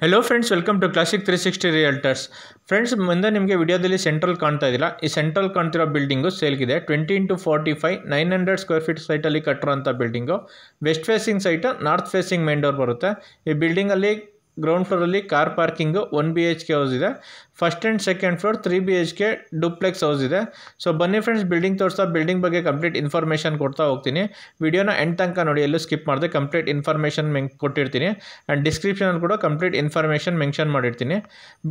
Hello friends, welcome to classic 360 realtors. Friends, ಮುಂದೆ ನಿಮಗೆ ವಿಡಿಯೋದಲ್ಲಿ ಸೆಂಟ್ರಲ್ ಕಾಣ್ತಾ ಇದ್ದಿಲ್ಲ. ಈ ಸೆಂಟ್ರಲ್ ಕಾಣ್ತಿರೋ ಬಿಲ್ಡಿಂಗು ಸೇಲ್ಗಿದೆ. 20x45 900 ಸ್ಕ್ವೇರ್ ಫೀಟ್ ಸೈಟಲ್ಲಿ ಕಟ್ಟಿರೋಂಥ building. West facing site, north facing main door ಬರುತ್ತೆ. ಈ ಬಿಲ್ಡಿಂಗಲ್ಲಿ ಗ್ರೌಂಡ್ ಫ್ಲೋರಲ್ಲಿ ಕಾರ್ ಪಾರ್ಕಿಂಗು 1 BHK ಹೌಸ್ ಇದೆ. First and second floor 3 BHK duplex house ಇದೆ. ಸೊ ಬನ್ನಿ ಫ್ರೆಂಡ್ಸ್, ಬಿಲ್ಡಿಂಗ್ ತೋರಿಸ್ತಾ ಬಿಲ್ಡಿಂಗ್ ಬಗ್ಗೆ ಕಂಪ್ಲೀಟ್ ಇನ್ಫಾರ್ಮೇಷನ್ ಕೊಡ್ತಾ ಹೋಗ್ತೀನಿ. ವಿಡಿಯೋನ ಎಂಡ್ ತನಕ ನೋಡಿ, ಎಲ್ಲೂ ಸ್ಕಿಪ್ ಮಾಡಿದೆ. ಕಂಪ್ಲೀಟ್ ಇನ್ಫಾರ್ಮೇಷನ್ ಕೊಟ್ಟಿರ್ತೀನಿ. ಆ್ಯಂಡ್ ಡಿಸ್ಕ್ರಿಪ್ಷನಲ್ಲಿ ಕೂಡ ಕಂಪ್ಲೀಟ್ ಇನ್ಫಾರ್ಮೇಷನ್ ಮೆನ್ಷನ್ ಮಾಡಿರ್ತೀನಿ.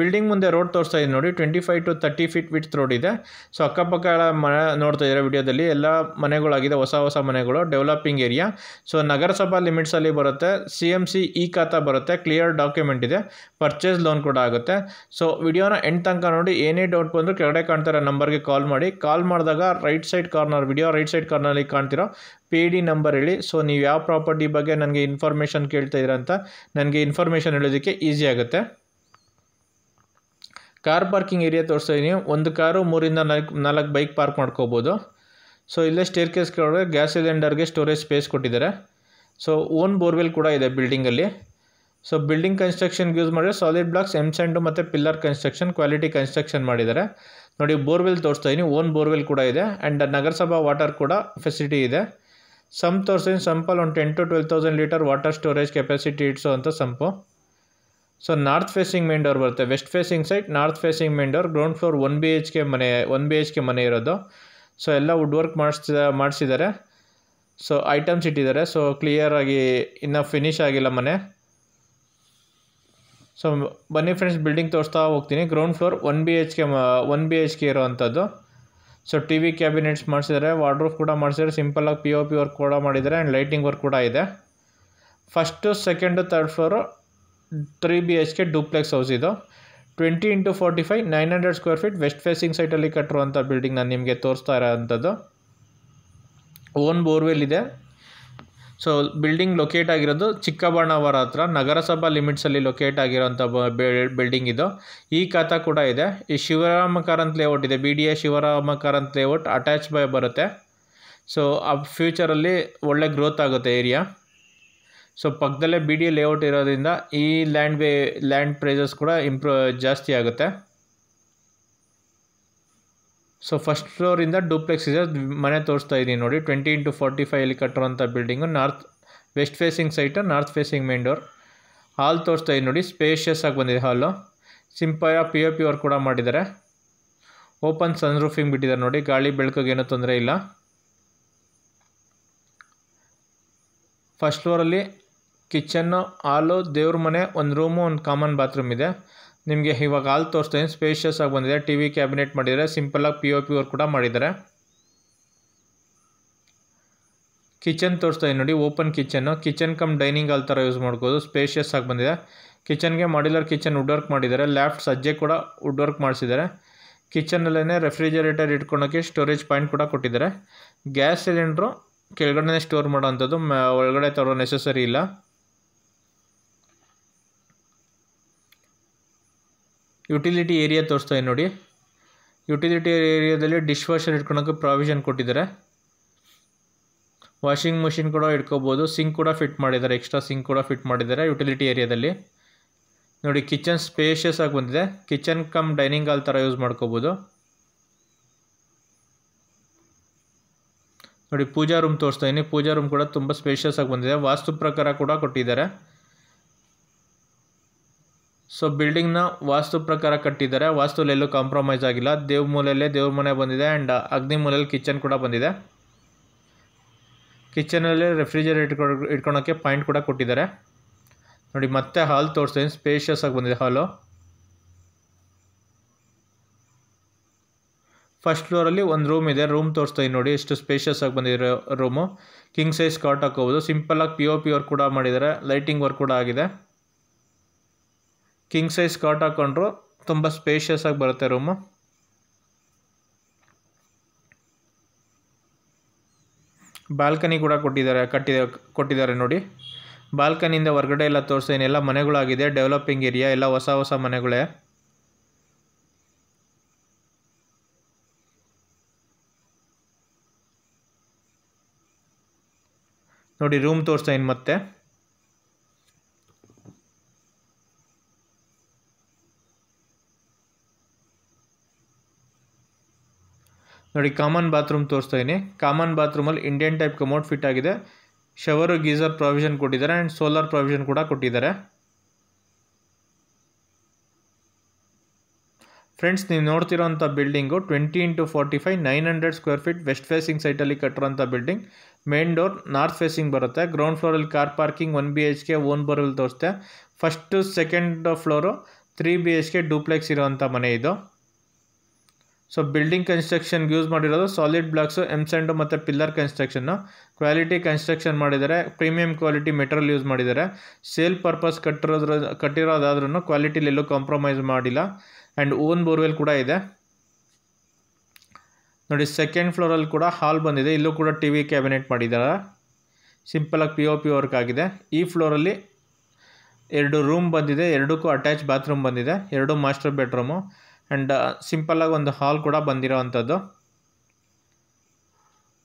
ಬಿಲ್ಡಿಂಗ್ ಮುಂದೆ ರೋಡ್ ತೋರಿಸ್ತಾ ಇದೆ ನೋಡಿ. 25 to 30 ಫೀಟ್ ವಿಡ್ತ್ ರೋಡ್ ಇದೆ. ಸೊ ಅಕ್ಕಪಕ್ಕ ಮನೆ ನೋಡ್ತಾ ಇದ್ದಾರೆ ವಿಡಿಯೋದಲ್ಲಿ. ಎಲ್ಲ ಮನೆಗಳಾಗಿದೆ, ಹೊಸ ಮನೆಗಳು, ಡೆವಲಪಿಂಗ್ ಏರಿಯಾ. ಸೊ ನಗರಸಭಾ ಲಿಮಿಟ್ಸಲ್ಲಿ ಬರುತ್ತೆ. CMC ಇ ಖಾತಾ ಬರುತ್ತೆ. ಕ್ಲಿಯರ್ ಡಾಕ್ಯುಮೆಂಟ್ ಇದೆ. ಪರ್ಚೇಸ್ ಲೋನ್ ಕೂಡ ಆಗುತ್ತೆ. ಸೊ ವಿಡಿಯೋನ ಎಂಡ್ ತನಕ ನೋಡಿ. ಏನೇ ಡೌಟ್ ಬಂದರೂ ಕೆಳಗಡೆ ಕಾಣ್ತಿರೋ ನಂಬರ್ಗೆ ಕಾಲ್ ಮಾಡಿ. ಕಾಲ್ ಮಾಡಿದಾಗ ರೈಟ್ ಸೈಡ್ ಕಾರ್ನರಲ್ಲಿ ಕಾಣ್ತಿರೋ PD ನಂಬರ್ ಹೇಳಿ. ಸೊ ನೀವು ಯಾವ ಪ್ರಾಪರ್ಟಿ ಬಗ್ಗೆ ನನಗೆ ಇನ್ಫಾರ್ಮೇಷನ್ ಕೇಳ್ತಾ ಇದ್ದೀರಾ ಅಂತ ನನಗೆ ಇನ್ಫಾರ್ಮೇಷನ್ ಹೇಳೋದಕ್ಕೆ ಈಸಿ ಆಗುತ್ತೆ. ಕಾರ್ ಪಾರ್ಕಿಂಗ್ ಏರಿಯಾ ತೋರಿಸ್ತಾ ಇದ್ದೀನಿ. ಒಂದು ಕಾರು 3 ಇಂದ 4 ಬೈಕ್ ಪಾರ್ಕ್ ಮಾಡ್ಕೋಬೋದು. ಸೊ ಇಲ್ಲೇ ಸ್ಟೇರ್ ಕೇಸ್ ಕೆಳಗಡೆ ಗ್ಯಾಸ್ ಸಿಲಿಂಡರ್ಗೆ ಸ್ಟೋರೇಜ್ ಸ್ಪೇಸ್ ಕೊಟ್ಟಿದ್ದಾರೆ. ಸೊ ಓನ್ ಬೋರ್ವೆಲ್ ಕೂಡ ಇದೆ ಬಿಲ್ಡಿಂಗಲ್ಲಿ. ಸೊ ಬಿಲ್ಡಿಂಗ್ ಕನ್ಸ್ಟ್ರಕ್ಷನ್ಗೆ ಯೂಸ್ ಮಾಡಿದ್ರೆ ಸಾಲಿಡ್ ಬ್ಲಾಕ್ಸ್, M-Sand ಮತ್ತು ಪಿಲ್ಲರ್ ಕನ್ಸ್ಟ್ರಕ್ಷನ್, ಕ್ವಾಲಿಟಿ ಕನ್ಸ್ಟ್ರಕ್ಷನ್ ಮಾಡಿದ್ದಾರೆ ನೋಡಿ. ಬೋರ್ವೆಲ್ ತೋರಿಸ್ತಾ ಇದ್ದೀನಿ. ಓನ್ ಬೋರ್ವೆಲ್ ಕೂಡ ಇದೆ. ಆ್ಯಂಡ್ ನಗರಸಭಾ ವಾಟರ್ ಕೂಡ ಫೆಸಿಲಿಟಿ ಇದೆ. ಸಂಪ್ ತೋರಿಸ್ತೀನಿ. ಸಂಪಲ್ಲಿ ಒಂದು 10 to 12,000 litre water storage capacity ಇಡ್ಸೋ ಅಂತ ಸಂಪು. So north facing main door ಬರುತ್ತೆ. West facing side, north facing main door. Ground floor 1 BHK ಮನೆ ಇರೋದು. ಸೊ ಎಲ್ಲ ವುಡ್ ವರ್ಕ್ ಮಾಡಿಸಿದ್ದಾರೆ. ಸೊ ಐಟಮ್ಸ್ ಇಟ್ಟಿದ್ದಾರೆ. ಸೊ ಕ್ಲಿಯರಾಗಿ ಇನ್ನೂ ಫಿನಿಶ್ ಆಗಿಲ್ಲ ಮನೆ. ಸೊ ಬನ್ನಿ ಫ್ರೆಂಡ್ಸ್, ಬಿಲ್ಡಿಂಗ್ ತೋರಿಸ್ತಾ ಹೋಗ್ತೀನಿ. ಗ್ರೌಂಡ್ ಫ್ಲೋರ್ 1 BHK ಇರೋವಂಥದ್ದು. ಸೊ TV ಕ್ಯಾಬಿನೆಟ್ಸ್ ಮಾಡಿಸಿದ್ದಾರೆ, ವಾರ್ಡ್ರೋಬ್ ಕೂಡ ಮಾಡಿಸಿದ್ದಾರೆ. ಸಿಂಪಲಾಗಿ POP ವರ್ಕ್ ಕೂಡ ಮಾಡಿದ್ದಾರೆ. ಆ್ಯಂಡ್ ಲೈಟಿಂಗ್ ವರ್ಕ್ ಕೂಡ ಇದೆ. First, second, third floor 3 BHK duplex house ಇದು. 20x45 900 square feet west facing ಸೈಟಲ್ಲಿ ಕಟ್ಟಿರುವಂಥ ಬಿಲ್ಡಿಂಗ್ ನಾನು ನಿಮಗೆ ತೋರಿಸ್ತಾ ಇರೋವಂಥದ್ದು. ಓನ್ ಬೋರ್ವೆಲ್ ಇದೆ. ಸೊ ಬಿಲ್ಡಿಂಗ್ ಲೊಕೇಟ್ ಆಗಿರೋದು ಚಿಕ್ಕಬಾಣಾವರ ಹತ್ರ, ನಗರಸಭಾ ಲಿಮಿಟ್ಸಲ್ಲಿ ಲೊಕೇಟ್ ಆಗಿರೋಂಥ ಬಿಲ್ಡಿಂಗ್ ಇದು. ಈ ಖಾತಾ ಕೂಡ ಇದೆ. ಈ ಶಿವರಾಮ ಕಾರಂತ್ ಲೇಔಟ್ ಇದೆ. BDA Shivarama Karanth layout attach ಬರುತ್ತೆ. ಸೊ ಆ ಫ್ಯೂಚರಲ್ಲಿ ಒಳ್ಳೆ ಗ್ರೋತ್ ಆಗುತ್ತೆ ಏರಿಯಾ. ಸೊ ಪಕ್ಕದಲ್ಲೇ BDA ಲೇಔಟ್ ಇರೋದ್ರಿಂದ ಈ ಲ್ಯಾಂಡ್ ಪ್ರೈಸಸ್ ಕೂಡ ಜಾಸ್ತಿ ಆಗುತ್ತೆ. ಸೊ ಫಸ್ಟ್ ಫ್ಲೋರಿಂದ ಡೂಪ್ಲೆಕ್ಸ್ ಇದೆ. ಮನೆ ತೋರಿಸ್ತಾ ಇದ್ದೀನಿ ನೋಡಿ. 20x45 ಅಲ್ಲಿ ಕಟ್ಟಿರೋಂಥ building. West facing site, north facing main door. Hall ತೋರಿಸ್ತಾ ಇದ್ದೀನಿ ನೋಡಿ. ಸ್ಪೇಷಿಯಸ್ ಆಗಿ ಬಂದಿದೆ ಹಾಲು. ಸಿಂಪಲ್ POP ವರ್ಕ್ ಕೂಡ ಮಾಡಿದ್ದಾರೆ. ಓಪನ್ ಸನ್ ರೂಫಿಂಗ್ ಬಿಟ್ಟಿದ್ದಾರೆ ನೋಡಿ. ಗಾಳಿ ಬೆಳಕಿಗೆ ಏನೂ ತೊಂದರೆ ಇಲ್ಲ. ಫಸ್ಟ್ ಫ್ಲೋರಲ್ಲಿ ಕಿಚನ್ನು, ಹಾಲು, ದೇವ್ರ ಮನೆ, ಒಂದು ರೂಮು, ಒಂದು ಕಾಮನ್ ಬಾತ್ರೂಮ್ ಇದೆ. ನಿಮಗೆ ಇವಾಗ ಹಾಲ್ ತೋರಿಸ್ತಾ ಇದ್ದೀನಿ. ಸ್ಪೇಷಿಯಸ್ ಆಗಿ ಬಂದಿದೆ. TV ಕ್ಯಾಬಿನೆಟ್ ಮಾಡಿದ್ದಾರೆ. ಸಿಂಪಲಾಗಿ POP ವರ್ಕ್ ಕೂಡ ಮಾಡಿದ್ದಾರೆ. ಕಿಚನ್ ತೋರಿಸ್ತಾ ಇದ್ದೀನಿ ನೋಡಿ. Open kitchen come dining hall ಥರ ಯೂಸ್ ಮಾಡ್ಬೋದು. ಸ್ಪೇಷಿಯಸ್ ಆಗಿ ಬಂದಿದೆ. ಕಿಚನ್ಗೆ ಮಾಡ್ಯುಲರ್ ಕಿಚನ್ ವುಡ್ ವರ್ಕ್ ಮಾಡಿದ್ದಾರೆ. ಲ್ಯಾಫ್ಟ್ ಸಜ್ಜೆ ಕೂಡ ವುಡ್ ವರ್ಕ್ ಮಾಡಿಸಿದ್ದಾರೆ. ಕಿಚನಲ್ಲೇ ರೆಫ್ರಿಜರೇಟರ್ ಇಟ್ಕೊಳೋಕ್ಕೆ ಸ್ಟೋರೇಜ್ ಪಾಯಿಂಟ್ ಕೂಡ ಕೊಟ್ಟಿದ್ದಾರೆ. ಗ್ಯಾಸ್ ಸಿಲಿಂಡ್ರು ಕೆಳಗಡೆ ಸ್ಟೋರ್ ಮಾಡೋವಂಥದ್ದು, ಒಳಗಡೆ ತರೋ ನೆಸೆಸರಿ ಇಲ್ಲ. ಯುಟಿಲಿಟಿ ಏರಿಯಾ ತೋರಿಸ್ತಾ ಇದ್ದೀನಿ ನೋಡಿ. ಯುಟಿಲಿಟಿ ಏರಿಯಾದಲ್ಲಿ ಡಿಶ್ ವಾಷರ್ ಇಟ್ಕೊಳೋಕ್ಕೆ ಪ್ರಾವಿಷನ್ ಕೊಟ್ಟಿದ್ದಾರೆ. ವಾಷಿಂಗ್ ಮಿಷಿನ್ ಕೂಡ ಇಟ್ಕೋಬೋದು. ಸಿಂಕ್ ಕೂಡ ಫಿಟ್ ಮಾಡಿದ್ದಾರೆ. ಎಕ್ಸ್ಟ್ರಾ ಸಿಂಕ್ ಕೂಡ ಫಿಟ್ ಮಾಡಿದ್ದಾರೆ ಯುಟಿಲಿಟಿ ಏರಿಯಾದಲ್ಲಿ ನೋಡಿ. ಕಿಚನ್ ಸ್ಪೇಷಿಯಸ್ ಆಗಿ ಬಂದಿದೆ. ಕಿಚನ್ ಕಮ್ ಡೈನಿಂಗ್ ಹಾಲ್ ಥರ ಯೂಸ್ ಮಾಡ್ಕೋಬೋದು ನೋಡಿ. ಪೂಜಾ ರೂಮ್ ತೋರಿಸ್ತಾ ಇದ್ದೀನಿ. ಪೂಜಾ ರೂಮ್ ಕೂಡ ತುಂಬ ಸ್ಪೇಷಿಯಸ್ ಆಗಿ ಬಂದಿದೆ. ವಾಸ್ತು ಪ್ರಕಾರ ಕೂಡ ಕೊಟ್ಟಿದ್ದಾರೆ. ಸೊ ಬಿಲ್ಡಿಂಗ್ನ ವಾಸ್ತು ಪ್ರಕಾರ ಕಟ್ಟಿದ್ದಾರೆ. ವಾಸ್ತುಲಿ ಎಲ್ಲೂ ಕಾಂಪ್ರಮೈಸ್ ಆಗಿಲ್ಲ. ದೇವ್ರ ಮೂಲೆಯಲ್ಲೇ ದೇವ್ರ ಮನೆ ಬಂದಿದೆ. ಆ್ಯಂಡ್ ಅಗ್ನಿ ಮೂಲೆಯಲ್ಲಿ ಕಿಚನ್ ಕೂಡ ಬಂದಿದೆ. ಕಿಚನಲ್ಲಿ ರೆಫ್ರಿಜರೇಟರ್ ಇಟ್ಕೊಳೋಕ್ಕೆ ಪಾಯಿಂಟ್ ಕೂಡ ಕೊಟ್ಟಿದ್ದಾರೆ ನೋಡಿ. ಮತ್ತೆ ಹಾಲ್ ತೋರಿಸ್ತೀನಿ. ಸ್ಪೇಷಿಯಸ್ ಆಗಿ ಬಂದಿದೆ ಹಾಲು. ಫಸ್ಟ್ ಫ್ಲೋರಲ್ಲಿ ಒಂದು ರೂಮ್ ಇದೆ. ರೂಮ್ ತೋರಿಸ್ತಾ ಇದ್ದೀನಿ ನೋಡಿ. ಎಷ್ಟು ಸ್ಪೇಷಿಯಸ್ ಆಗಿ ಬಂದಿದೆ ರೂಮು. ಕಿಂಗ್ ಸೈಜ್ ಕಾಟ್ ಹಾಕೋಬೋದು. ಸಿಂಪಲಾಗಿ POP ವರ್ಕ್ ಕೂಡ ಮಾಡಿದ್ದಾರೆ. ಲೈಟಿಂಗ್ ವರ್ಕ್ ಕೂಡ ಆಗಿದೆ. ಕಿಂಗ್ ಸೈಜ್ ಕಾಟ್ ಹಾಕೊಂಡ್ರು ತುಂಬ ಸ್ಪೇಷಿಯಸ್ ಆಗಿ ಬರುತ್ತೆ ರೂಮು. ಬಾಲ್ಕನಿ ಕೂಡ ಕೊಟ್ಟಿದ್ದಾರೆ ನೋಡಿ. ಬಾಲ್ಕನಿಯಿಂದ ಹೊರಗಡೆ ಎಲ್ಲ ತೋರಿಸ್ತೀನಿ. ಎಲ್ಲ ಮನೆಗಳಾಗಿದೆ. Developing area. ಎಲ್ಲ ಹೊಸ ಮನೆಗಳೇ ನೋಡಿ. ರೂಮ್ ತೋರಿಸ್ತಾ ಇದ್ದೀನಿ ಮತ್ತೆ. ನೋಡಿ ಕಾಮನ್ ಬಾತ್ರೂಮ್ ತೋರಿಸ್ತಾ ಇದ್ದೀನಿ. ಕಾಮನ್ ಬಾತ್ರೂಮಲ್ಲಿ ಇಂಡಿಯನ್ ಟೈಪ್ ಕಮೋಡ್ ಫಿಟ್ ಆಗಿದೆ. ಶವರು ಗೀಸರ್ ಪ್ರಾವಿಷನ್ ಕೊಟ್ಟಿದ್ದಾರೆ ಆ್ಯಂಡ್ ಸೋಲಾರ್ ಪ್ರಾವಿಷನ್ ಕೂಡ ಕೊಟ್ಟಿದ್ದಾರೆ. ಫ್ರೆಂಡ್ಸ್, ನೀವು ನೋಡ್ತಿರೋಂಥ building 20x45 900 square feet west facing ಸೈಟಲ್ಲಿ ಕಟ್ಟಿರೋಂಥ building. Main door north facing ಬರುತ್ತೆ. ಗ್ರೌಂಡ್ ಫ್ಲೋರಲ್ಲಿ car parking, 1 BHK own borewell ತೋರಿಸುತ್ತೆ. First second floor 3 BHK duplex ಇರೋವಂಥ ಮನೆ ಇದು. ಸೊ ಬಿಲ್ಡಿಂಗ್ ಕನ್ಸ್ಟ್ರಕ್ಷನ್ಗೆ ಯೂಸ್ ಮಾಡಿರೋದು ಸಾಲಿಡ್ ಬ್ಲಾಕ್ಸು, ಎಮ್ಸ್ಯಾಂಡು ಮತ್ತು ಪಿಲ್ಲರ್ ಕನ್ಸ್ಟ್ರಕ್ಷನ್ನು. ಕ್ವಾಲಿಟಿ ಕನ್ಸ್ಟ್ರಕ್ಷನ್ ಮಾಡಿದ್ದಾರೆ. ಪ್ರೀಮಿಯಂ ಕ್ವಾಲಿಟಿ ಮೆಟೀರಿಯಲ್ ಯೂಸ್ ಮಾಡಿದ್ದಾರೆ. ಸೇಲ್ ಪರ್ಪಸ್ ಕಟ್ಟಿರೋದಾದ್ರೂ ಕ್ವಾಲಿಟಿಲಿ ಎಲ್ಲೂ ಕಾಂಪ್ರಮೈಸ್ ಮಾಡಿಲ್ಲ. ಆ್ಯಂಡ್ ಓನ್ ಬೋರ್ವೆಲ್ ಕೂಡ ಇದೆ. ನೋಡಿ, ಸೆಕೆಂಡ್ ಫ್ಲೋರಲ್ಲಿ ಕೂಡ ಹಾಲ್ ಬಂದಿದೆ. ಇಲ್ಲೂ ಕೂಡ TV ಕ್ಯಾಬಿನೆಟ್ ಮಾಡಿದ್ದಾರೆ. ಸಿಂಪಲಾಗಿ POP ವರ್ಕ್ ಆಗಿದೆ. ಈ ಫ್ಲೋರಲ್ಲಿ 2 ರೂಮ್ ಬಂದಿದೆ. ಎರಡಕ್ಕೂ ಅಟ್ಯಾಚ್ ಬಾತ್ರೂಮ್ ಬಂದಿದೆ. 2 ಮಾಸ್ಟರ್ ಬೆಡ್ರೂಮು ಆ್ಯಂಡ್ ಸಿಂಪಲಾಗಿ ಒಂದು ಹಾಲ್ ಕೂಡ ಬಂದಿರೋ ಅಂಥದ್ದು.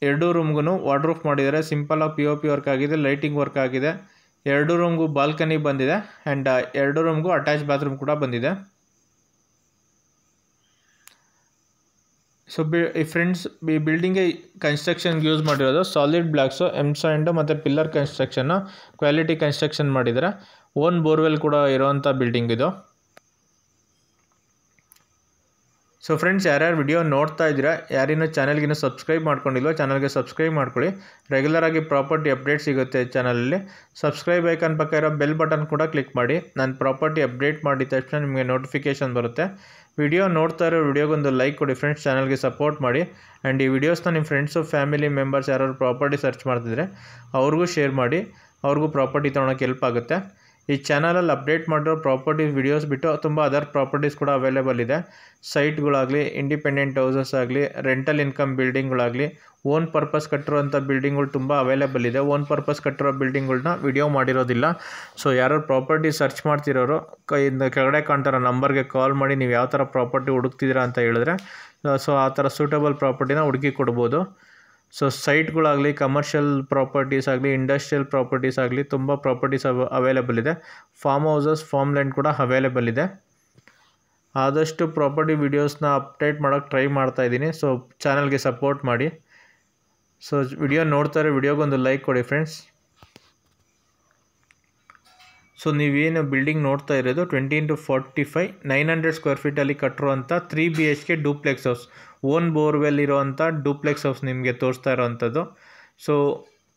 2 ರೂಮ್ಗೂ ವಾರ್ಡ್ರೂಫ್ ಮಾಡಿದ್ದಾರೆ. ಸಿಂಪಲಾಗಿ POP ವರ್ಕ್ ಆಗಿದೆ. ಲೈಟಿಂಗ್ ವರ್ಕ್ ಆಗಿದೆ. 2 ರೂಮ್ಗೂ ಬಾಲ್ಕನಿ ಬಂದಿದೆ ಆ್ಯಂಡ್ 2 ರೂಮ್ಗೂ ಅಟ್ಯಾಚ್ ಬಾತ್ರೂಮ್ ಕೂಡ ಬಂದಿದೆ. ಸೊ ಈ ಫ್ರೆಂಡ್ಸ್, ಈ ಬಿಲ್ಡಿಂಗ್ಗೆ ಕನ್ಸ್ಟ್ರಕ್ಷನ್ಗೆ ಯೂಸ್ ಮಾಡಿರೋದು ಸಾಲಿಡ್ ಬ್ಲಾಕ್ಸು, ಎಮ್ಸ್ಯಾಂಡು ಮತ್ತು ಪಿಲ್ಲರ್ ಕನ್ಸ್ಟ್ರಕ್ಷನ್ನು, ಕ್ವಾಲಿಟಿ ಕನ್ಸ್ಟ್ರಕ್ಷನ್ ಮಾಡಿದ್ದಾರೆ. ಓನ್ ಬೋರ್ವೆಲ್ ಕೂಡ ಇರೋವಂಥ ಬಿಲ್ಡಿಂಗ್ ಇದು. ಸೊ ಫ್ರೆಂಡ್ಸ್, ಯಾರ್ಯಾರು ವಿಡಿಯೋ ನೋಡ್ತಾ ಇದ್ದೀರಾ, ಯಾರಿನ್ನೂ ಚಾನಲ್ಗಿನ್ನೂ ಸಬ್ಸ್ಕ್ರೈಬ್ ಮಾಡ್ಕೊಂಡಿಲ್ವೋ ಚಾನಲ್ಗೆ ಸಬ್ಸ್ಕ್ರೈಬ್ ಮಾಡ್ಕೊಳ್ಳಿ. ರೆಗ್ಯುಲರಾಗಿ ಪ್ರಾಪರ್ಟಿ ಅಪ್ಡೇಟ್ ಸಿಗುತ್ತೆ ಚಾನಲಲ್ಲಿ. ಸಬ್ಸ್ಕ್ರೈಬ್ ಐಕಾನ್ ಪಕ್ಕ ಇರೋ ಬೆಲ್ ಬಟನ್ ಕೂಡ ಕ್ಲಿಕ್ ಮಾಡಿ. ನಾನು ಪ್ರಾಪರ್ಟಿ ಅಪ್ಡೇಟ್ ಮಾಡಿದ ತಕ್ಷಣ ನಿಮಗೆ ನೋಟಿಫಿಕೇಷನ್ ಬರುತ್ತೆ. ವಿಡಿಯೋ ನೋಡ್ತಾ ಇರೋ ವಿಡಿಯೋಗೊಂದು ಲೈಕ್ ಕೊಡಿ ಫ್ರೆಂಡ್ಸ್, ಚಾನಲ್ಗೆ ಸಪೋರ್ಟ್ ಮಾಡಿ. ಆ್ಯಂಡ್ ಈ ವಿಡಿಯೋಸ್ನ ನಿಮ್ಮ ಫ್ರೆಂಡ್ಸು, ಫ್ಯಾಮಿಲಿ ಮೆಂಬರ್ಸ್ ಯಾರು ಪ್ರಾಪರ್ಟಿ ಸರ್ಚ್ ಮಾಡ್ತಿದ್ರೆ ಅವ್ರಿಗೂ ಶೇರ್ ಮಾಡಿ. ಅವ್ರಿಗೂ ಪ್ರಾಪರ್ಟಿ ತೊಗೊಳಕ್ಕೆ ಹೆಲ್ಪ್ ಆಗುತ್ತೆ. ಈ ಚಾನಲಲ್ಲಿ ಅಪ್ಡೇಟ್ ಮಾಡಿರೋ ಪ್ರಾಪರ್ಟಿ ವಿಡಿಯೋಸ್ ಬಿಟ್ಟು ತುಂಬ ಅದರ್ ಪ್ರಾಪರ್ಟೀಸ್ ಕೂಡ ಅವೈಲೇಬಲ್ ಇದೆ. ಸೈಟ್ಗಳಾಗಲಿ, ಇಂಡಿಪೆಂಡೆಂಟ್ ಹೌಸಸ್ ಆಗಲಿ, ರೆಂಟಲ್ ಇನ್ಕಮ್ ಬಿಲ್ಡಿಂಗ್ಗಳಾಗಲಿ, ಓನ್ ಪರ್ಪಸ್ ಕಟ್ಟಿರೋಂಥ ಬಿಲ್ಡಿಂಗ್ಗಳು ತುಂಬ ಅವೈಲೇಬಲ್ ಇದೆ. ಓನ್ ಪರ್ಪಸ್ ಕಟ್ಟಿರೋ ಬಿಲ್ಡಿಂಗ್ಗಳನ್ನ ವಿಡಿಯೋ ಮಾಡಿರೋದಿಲ್ಲ. ಸೊ ಯಾರು ಪ್ರಾಪರ್ಟಿ ಸರ್ಚ್ ಮಾಡ್ತಿರೋರು ಕೆಳಗಡೆ ಕಾಣ್ತಾರೋ ನಂಬರ್ಗೆ ಕಾಲ್ ಮಾಡಿ ನೀವು ಯಾವ ಥರ ಪ್ರಾಪರ್ಟಿ ಹುಡುಕ್ತಿದ್ದೀರಾ ಅಂತ ಹೇಳಿದ್ರೆ ಸೊ ಆ ಥರ ಸೂಟಬಲ್ ಪ್ರಾಪರ್ಟಿನ ಹುಡುಕಿ ಕೊಡ್ಬೋದು. ಸೊ ಸೈಟ್ಗಳಾಗಲಿ, ಕಮರ್ಷಿಯಲ್ ಪ್ರಾಪರ್ಟೀಸ್ ಆಗಲಿ, ಇಂಡಸ್ಟ್ರಿಯಲ್ ಪ್ರಾಪರ್ಟೀಸ್ ಆಗಲಿ ತುಂಬ ಪ್ರಾಪರ್ಟೀಸ್ ಅವೈಲೇಬಲ್ ಇದೆ. ಫಾರ್ಮ್ ಹೌಸಸ್, ಫಾರ್ಮ್ ಲ್ಯಾಂಡ್ ಕೂಡ ಅವೈಲೇಬಲ್ ಇದೆ. ಆದಷ್ಟು ಪ್ರಾಪರ್ಟಿ ವೀಡಿಯೋಸ್ನ ಅಪ್ಡೇಟ್ ಮಾಡೋಕ್ಕೆ ಟ್ರೈ ಮಾಡ್ತಾಯಿದ್ದೀನಿ. ಸೊ ಚಾನಲ್ಗೆ ಸಪೋರ್ಟ್ ಮಾಡಿ. ಸೊ ವಿಡಿಯೋ ನೋಡ್ತಾರೆ, ವಿಡಿಯೋಗೊಂದು ಲೈಕ್ ಕೊಡಿ ಫ್ರೆಂಡ್ಸ್. ಸೊ ನೀವೇನು ಬಿಲ್ಡಿಂಗ್ ನೋಡ್ತಾ ಇರೋದು 20x45 900 ಸ್ಕ್ವೇರ್ ಫೀಟಲ್ಲಿ ಕಟ್ಟಿರುವಂಥ 3 BHK duplex house, own borewell ಇರೋವಂಥ ಡೂಪ್ಲೆಕ್ಸ್ ಹೌಸ್ ನಿಮಗೆ ತೋರಿಸ್ತಾ ಇರೋವಂಥದ್ದು. So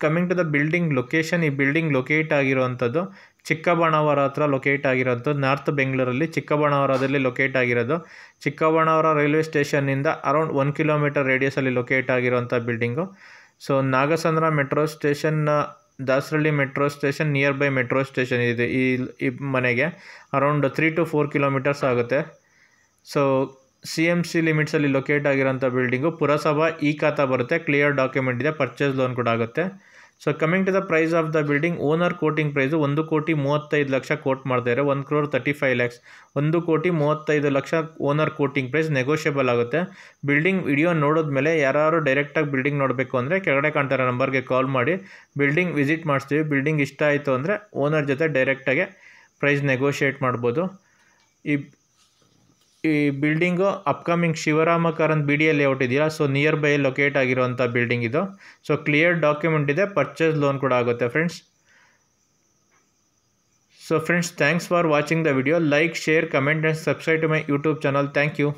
coming to the building location, ಈ ಬಿಲ್ಡಿಂಗ್ ಲೊಕೇಟ್ ಆಗಿರೋವಂಥದ್ದು ಚಿಕ್ಕಬಾಣಾವರ ಹತ್ರ ಲೊಕೇಟ್ ಆಗಿರೋಂಥದ್ದು. ನಾರ್ತ್ ಬೆಂಗಳೂರಲ್ಲಿ ಚಿಕ್ಕಬಾಣಾವರದಲ್ಲಿ ಲೊಕೇಟ್ ಆಗಿರೋದು. ಚಿಕ್ಕಬಾಣಾವರ ರೈಲ್ವೆ ಸ್ಟೇಷನ್ನಿಂದ ಅರೌಂಡ್ 1 ಕಿಲೋಮೀಟರ್ ರೇಡಿಯಸಲ್ಲಿ ಲೊಕೇಟ್ ಆಗಿರೋಂಥ building. So Nagasandra metro station, Dasarahalli metro station, near by metro station ಇದೆ ಈ ಮನೆಗೆ. ಅರೌಂಡ್ 3 to 4 ಕಿಲೋಮೀಟರ್ಸ್ ಆಗುತ್ತೆ. ಸೊ CMC ಲಿಮಿಟ್ಸಲ್ಲಿ ಲೊಕೇಟ್ ಆಗಿರೋಂಥ ಬಿಲ್ಡಿಂಗು. ಪುರಸಭಾ ಖಾತಾ ಬರುತ್ತೆ. ಕ್ಲಿಯರ್ ಡಾಕ್ಯುಮೆಂಟ್ ಇದೆ. ಪರ್ಚೇಸ್ ಲೋನ್ ಕೂಡ ಆಗುತ್ತೆ. So coming to the price of the building, owner quoting price 1,35,00,000 quote ಮಾಡ್ತಾರೆ. 1,35,00,000, 1,35,00,000 ಓನರ್ ಕೋಟಿಂಗ್ ಪ್ರೈಸ್. ನೆಗೋಷಿಯಬಲ್ ಆಗುತ್ತೆ. ಬಿಲ್ಡಿಂಗ್ ವಿಡಿಯೋ ನೋಡಿದ್ಮೇಲೆ ಯಾರು ಡೈರೆಕ್ಟಾಗಿ ಬಿಲ್ಡಿಂಗ್ ನೋಡಬೇಕು ಅಂದರೆ ಕೆಳಗಡೆ ಕಾಣ್ತಾರೋ ನಂಬರ್ಗೆ ಕಾಲ್ ಮಾಡಿ ಬಿಲ್ಡಿಂಗ್ ವಿಸಿಟ್ ಮಾಡಿಸ್ತೀವಿ. ಬಿಲ್ಡಿಂಗ್ ಇಷ್ಟ ಆಯಿತು ಅಂದರೆ ಓನರ್ ಜೊತೆ ಡೈರೆಕ್ಟಾಗಿ ಪ್ರೈಸ್ ನೆಗೋಷಿಯೇಟ್ ಮಾಡ್ಬೋದು. ಈ building upcoming Shivarama Karanth BDA layout ಇದೆಯಲ್ಲ, ಸೊ ನಿಯರ್ ಬೈ ಲೊಕೇಟ್ ಆಗಿರೋಂಥ ಬಿಲ್ಡಿಂಗ್ ಇದು. ಸೊ ಕ್ಲಿಯರ್ ಡಾಕ್ಯುಮೆಂಟ್ ಇದೆ. ಪರ್ಚೇಸ್ ಲೋನ್ ಕೂಡ ಆಗುತ್ತೆ friends. So friends, thanks for watching the video. Like, share, comment and subscribe to my YouTube channel. Thank you.